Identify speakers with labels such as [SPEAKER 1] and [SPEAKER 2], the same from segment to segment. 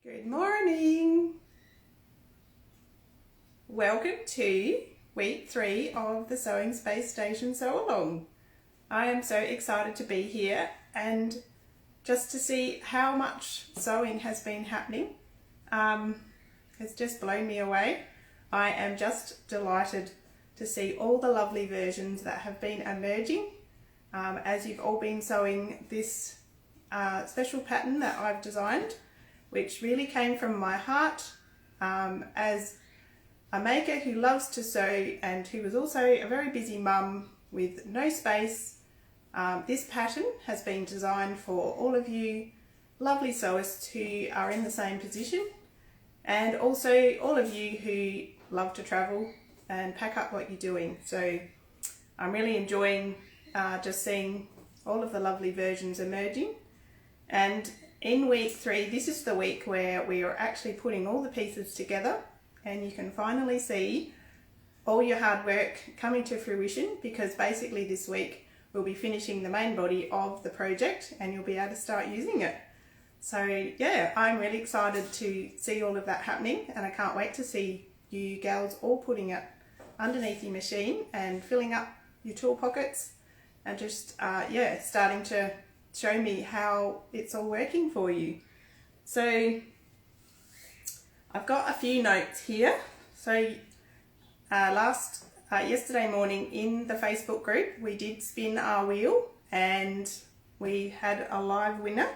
[SPEAKER 1] Good morning. Welcome to week 3 of the Sewing Space Station Sew Along. I am so excited to be here and just to see how much sewing has been happening. It's just blown me away. I am just delighted to see all the lovely versions that have been emerging as you've all been sewing this special pattern that I've designed, which really came from my heart as a maker who loves to sew and who was also a very busy mum with no space. This pattern has been designed for all of you lovely sewists who are in the same position, and also all of you who love to travel and pack up what you're doing. So I'm really enjoying just seeing all of the lovely versions emerging. And in week 3, this is the week where we are actually putting all the pieces together, and you can finally see all your hard work coming to fruition, because basically this week we'll be finishing the main body of the project and you'll be able to start using it. So yeah, I'm really excited to see all of that happening, and I can't wait to see you gals all putting it underneath your machine and filling up your tool pockets and just yeah, starting to show me how it's all working for you. So I've got a few notes here. So yesterday morning in the Facebook group we did spin our wheel and we had a live winner,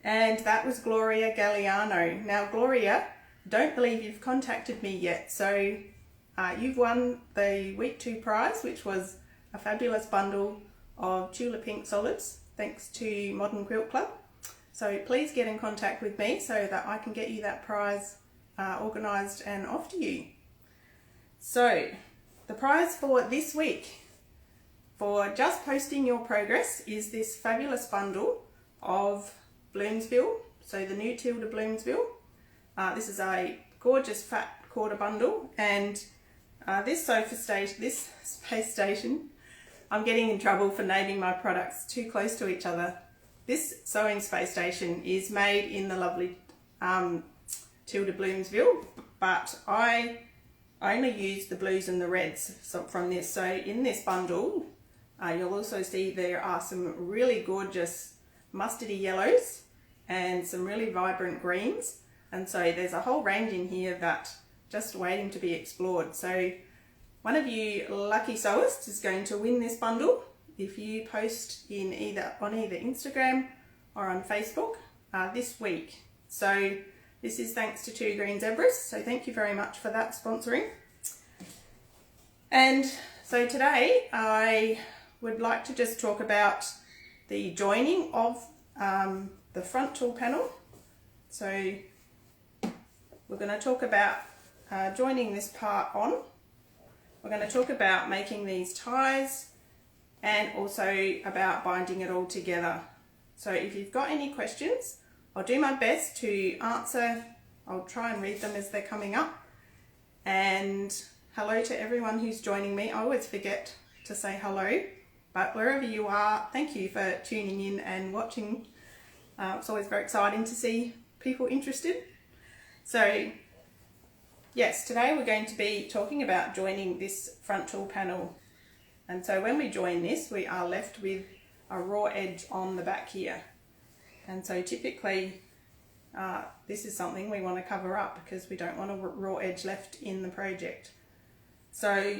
[SPEAKER 1] and that was Gloria Galliano. Now Gloria, don't believe you've contacted me yet, so you've won the week 2 prize, which was a fabulous bundle of Tula Pink solids, thanks to Modern Quilt Club. So please get in contact with me so that I can get you that prize organised and off to you. So the prize for this week for just posting your progress is this fabulous bundle of Bloomsville, so the new Tilda Bloomsville. This is a gorgeous fat quarter bundle, and this space station, I'm getting in trouble for naming my products too close to each other. This sewing space station is made in the lovely Tilda Bloomsville, but I only use the blues and the reds from this. So in this bundle, you'll also see there are some really gorgeous mustardy yellows and some really vibrant greens. And so there's a whole range in here that just waiting to be explored. So one of you lucky sewists is going to win this bundle if you post on either Instagram or on Facebook this week. So this is thanks to Two Green Zebras, so thank you very much for that sponsoring. And so today I would like to just talk about the joining of the front tool panel. So we're going to talk about joining this part on. We're going to talk about making these ties and also about binding it all together. So if you've got any questions, I'll do my best to answer. I'll try and read them as they're coming up. And hello to everyone who's joining me. I always forget to say hello, but wherever you are, thank you for tuning in and watching. It's always very exciting to see people interested. So yes, today we're going to be talking about joining this front tool panel. And so when we join this, we are left with a raw edge on the back here. And so typically this is something we want to cover up because we don't want a raw edge left in the project. So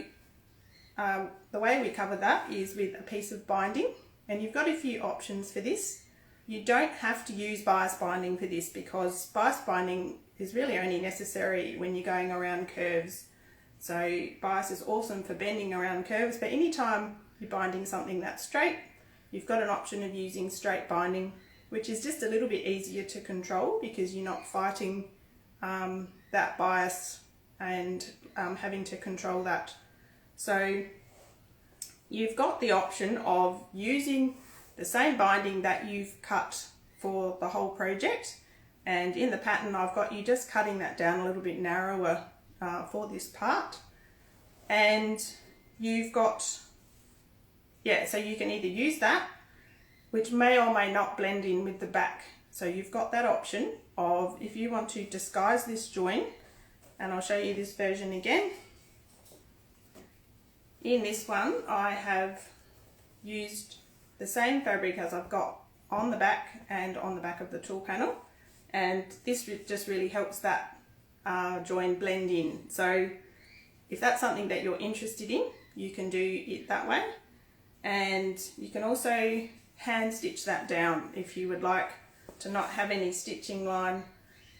[SPEAKER 1] the way we cover that is with a piece of binding, and you've got a few options for this. You don't have to use bias binding for this, because bias binding is really only necessary when you're going around curves. So bias is awesome for bending around curves, but anytime you're binding something that's straight, you've got an option of using straight binding, which is just a little bit easier to control because you're not fighting that bias and having to control that. So you've got the option of using the same binding that you've cut for the whole project, and in the pattern I've got you just cutting that down a little bit narrower for this part. And you've got, yeah, so you can either use that, which may or may not blend in with the back So you've got that option of if you want to disguise this join, and I'll show you this version again. In this one I have used the same fabric as I've got on the back and on the back of the tool panel, and this just really helps that join blend in. So if that's something that you're interested in, you can do it that way, and you can also hand stitch that down if you would like to not have any stitching line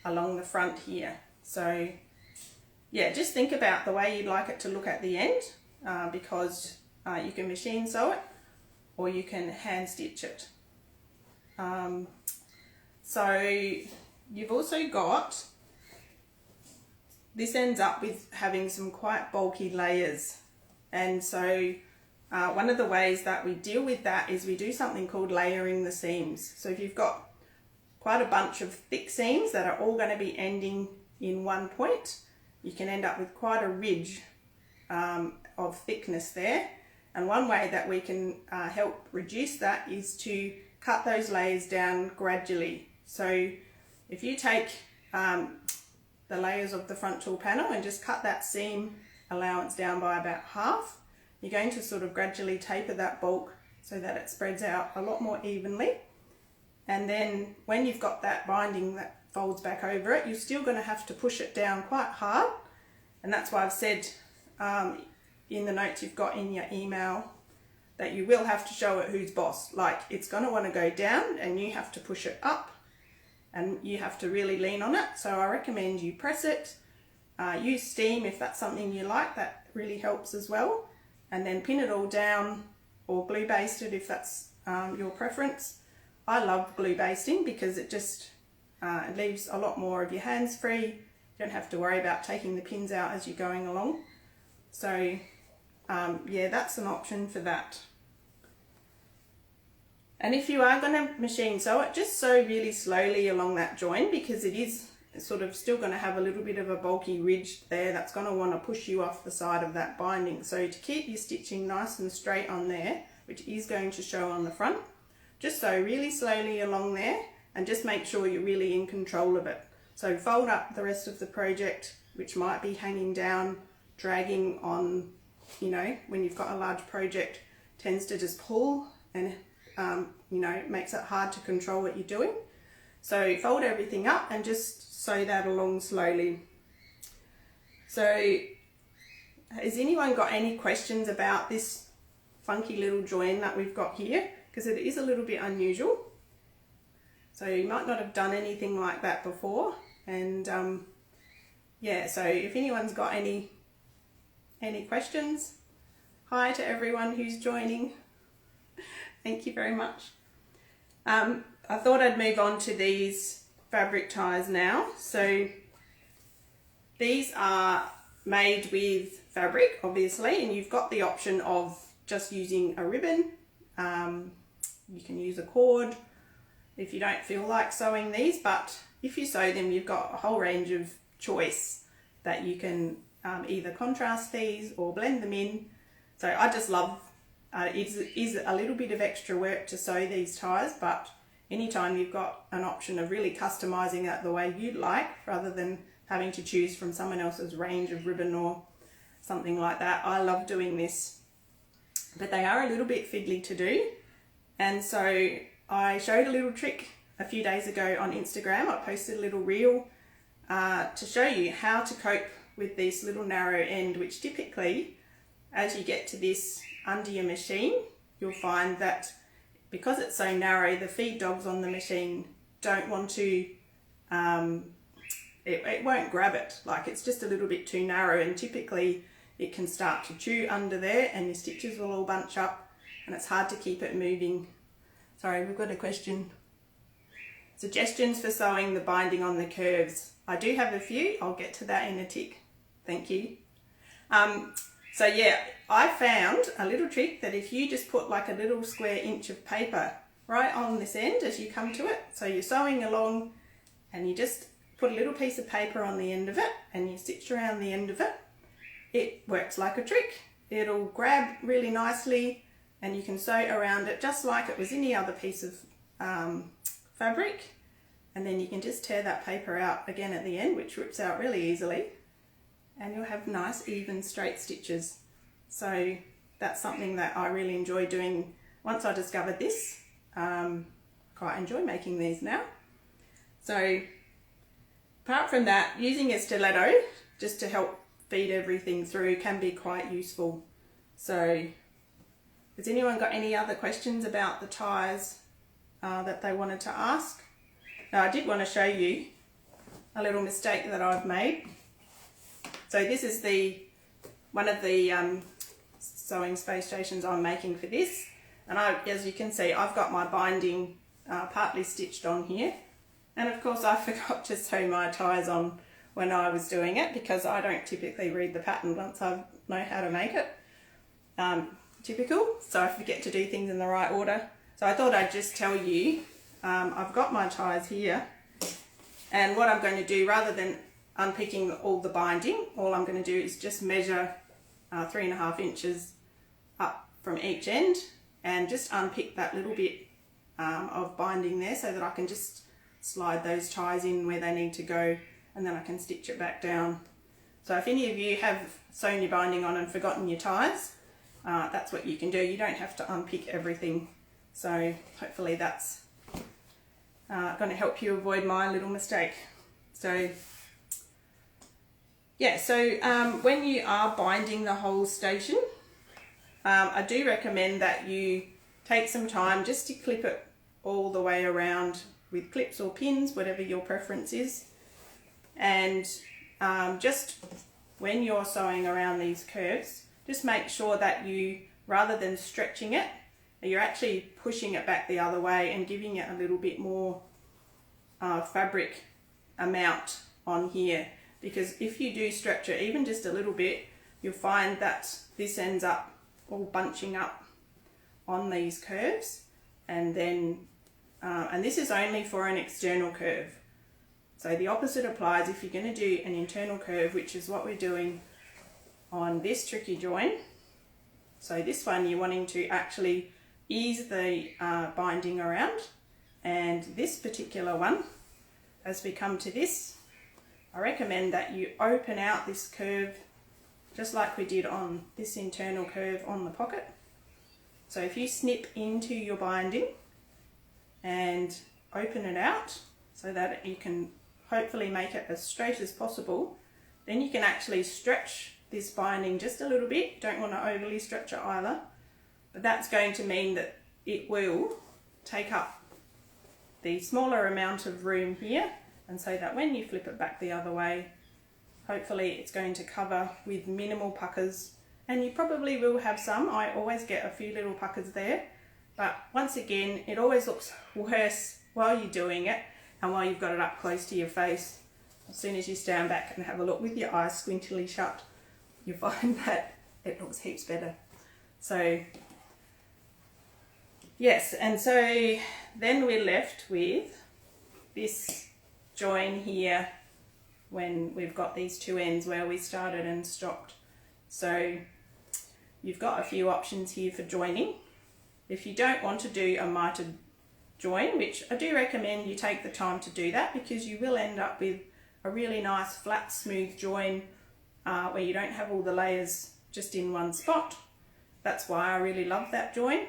[SPEAKER 1] along the front here. So yeah, just think about the way you'd like it to look at the end, because you can machine sew it or you can hand stitch it. So you've also got, this ends up with having some quite bulky layers, and so one of the ways that we deal with that is we do something called layering the seams. So if you've got quite a bunch of thick seams that are all going to be ending in one point, you can end up with quite a ridge of thickness there. And one way that we can help reduce that is to cut those layers down gradually. So if you take the layers of the front tool panel and just cut that seam allowance down by about half, you're going to sort of gradually taper that bulk so that it spreads out a lot more evenly. And then when you've got that binding that folds back over it, you're still going to have to push it down quite hard. And that's why I've said in the notes you've got in your email that you will have to show it who's boss. Like, it's going to want to go down and you have to push it up and you have to really lean on it. So I recommend you press it, use steam if that's something you like, that really helps as well, and then pin it all down or glue baste it if that's your preference. I love glue basting because it just it leaves a lot more of your hands free. You don't have to worry about taking the pins out as you're going along. So yeah, that's an option for that. And if you are going to machine sew it, just sew really slowly along that join, because it is sort of still going to have a little bit of a bulky ridge there that's going to want to push you off the side of that binding. So to keep your stitching nice and straight on there, which is going to show on the front, just sew really slowly along there and just make sure you're really in control of it. So fold up the rest of the project, which might be hanging down, dragging on, you know, when you've got a large project, tends to just pull and you know, it makes it hard to control what you're doing. So fold everything up and just sew that along slowly. So has anyone got any questions about this funky little join that we've got here? Because it is a little bit unusual. So you might not have done anything like that before. And yeah, so if anyone's got any questions, hi to everyone who's joining. Thank you very much. I thought I'd move on to these fabric ties now. So these are made with fabric, obviously, and you've got the option of just using a ribbon. You can use a cord if you don't feel like sewing these, but if you sew them, you've got a whole range of choice that you can either contrast these or blend them in. So I just love, it is a little bit of extra work to sew these ties, but anytime you've got an option of really customizing that the way you'd like, rather than having to choose from someone else's range of ribbon or something like that, I love doing this. But they are a little bit fiddly to do, and so I showed a little trick a few days ago on Instagram. I posted a little reel to show you how to cope with this little narrow end, which typically, as you get to this under your machine, you'll find that because it's so narrow, the feed dogs on the machine don't want to, it won't grab it. Like, it's just a little bit too narrow, and typically it can start to chew under there and your stitches will all bunch up and it's hard to keep it moving. Sorry, we've got a question. Suggestions for sewing the binding on the curves. I do have a few. I'll get to that in a tick. Thank you. So yeah, I found a little trick that if you just put like a little square inch of paper right on this end as you come to it, so you're sewing along and you just put a little piece of paper on the end of it and you stitch around the end of it, it works like a trick. It'll grab really nicely and you can sew around it just like it was any other piece of fabric, and then you can just tear that paper out again at the end, which rips out really easily, and you'll have nice even straight stitches. So that's something that I really enjoy doing. Once I discovered this, quite enjoy making these now. So apart from that, using a stiletto just to help feed everything through can be quite useful. So has anyone got any other questions about the ties that they wanted to ask? Now I did want to show you a little mistake that I've made. So this is one of the sewing space stations I'm making for this, and as you can see, I've got my binding partly stitched on here, and of course I forgot to sew my ties on when I was doing it, because I don't typically read the pattern once I know how to make it. Typical, so I forget to do things in the right order. So I thought I'd just tell you, I've got my ties here, and what I'm going to do, rather than unpicking all the binding, all I'm going to do is just measure 3.5 inches up from each end and just unpick that little bit of binding there, so that I can just slide those ties in where they need to go, and then I can stitch it back down. So if any of you have sewn your binding on and forgotten your ties, that's what you can do. You don't have to unpick everything. So hopefully that's going to help you avoid my little mistake. So yeah, so when you are binding the whole station, I do recommend that you take some time just to clip it all the way around with clips or pins, whatever your preference is. And just when you're sewing around these curves, just make sure that you, rather than stretching it, you're actually pushing it back the other way and giving it a little bit more fabric amount on here. Because if you do stretch it even just a little bit, you'll find that this ends up all bunching up on these curves, and then and this is only for an external curve. So the opposite applies if you're going to do an internal curve, which is what we're doing on this tricky join. So this one, you're wanting to actually ease the binding around, and this particular one, as we come to this, I recommend that you open out this curve just like we did on this internal curve on the pocket. So if you snip into your binding and open it out so that you can hopefully make it as straight as possible, then you can actually stretch this binding just a little bit. Don't want to overly stretch it either, but that's going to mean that it will take up the smaller amount of room here, and so that when you flip it back the other way, hopefully it's going to cover with minimal puckers. And you probably will have some. I always get a few little puckers there, but once again, it always looks worse while you're doing it and while you've got it up close to your face. As soon as you stand back and have a look with your eyes squintily shut, you find that it looks heaps better. So yes, and so then we're left with this join here when we've got these two ends where we started and stopped. So you've got a few options here for joining. If you don't want to do a mitered join, which I do recommend you take the time to do that, because you will end up with a really nice flat smooth join where you don't have all the layers just in one spot. That's why I really love that join.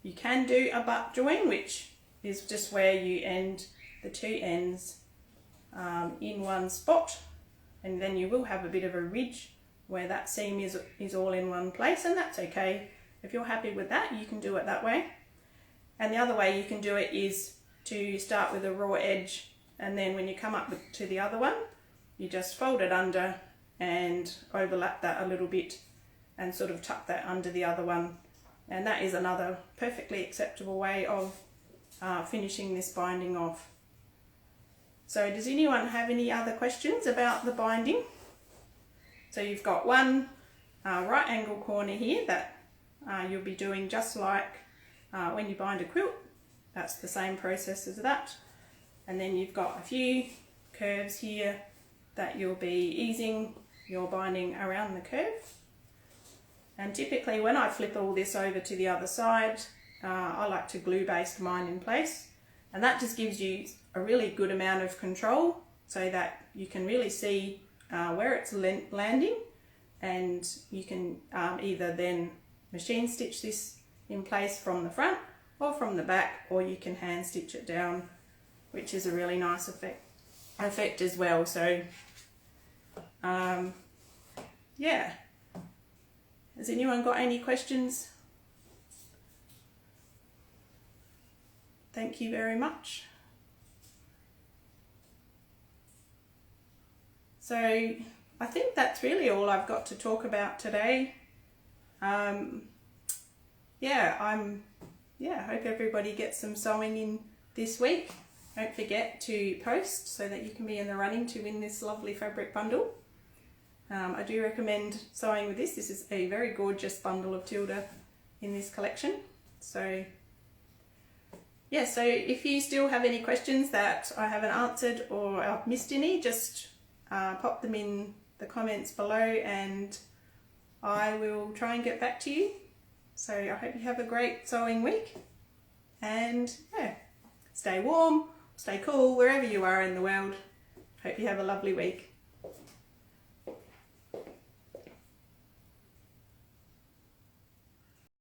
[SPEAKER 1] You can do a butt join, which is just where you end the two ends in one spot, and then you will have a bit of a ridge where that seam is all in one place, and that's okay. If you're happy with that, you can do it that way. And the other way you can do it is to start with a raw edge, and then when you come up to the other one, you just fold it under and overlap that a little bit and sort of tuck that under the other one. And that is another perfectly acceptable way of finishing this binding off. So does anyone have any other questions about the binding? So you've got one right angle corner here that you'll be doing just like when you bind a quilt. That's the same process as that. And then you've got a few curves here that you'll be easing your binding around the curve. And typically when I flip all this over to the other side, I like to glue baste mine in place, and that just gives you a really good amount of control so that you can really see where it's landing, and you can either then machine stitch this in place from the front or from the back, or you can hand stitch it down, which is a really nice effect as well. So yeah, has anyone got any questions? Thank you very much. So I think that's really all I've got to talk about today. I hope everybody gets some sewing in this week. Don't forget to post so that you can be in the running to win this lovely fabric bundle. I do recommend sewing with this. This is a very gorgeous bundle of Tilda in this collection. So yeah, so if you still have any questions that I haven't answered or I've missed any, just pop them in the comments below and I will try and get back to you. So I hope you have a great sewing week, and yeah, stay warm, stay cool wherever you are in the world. Hope you have a lovely week.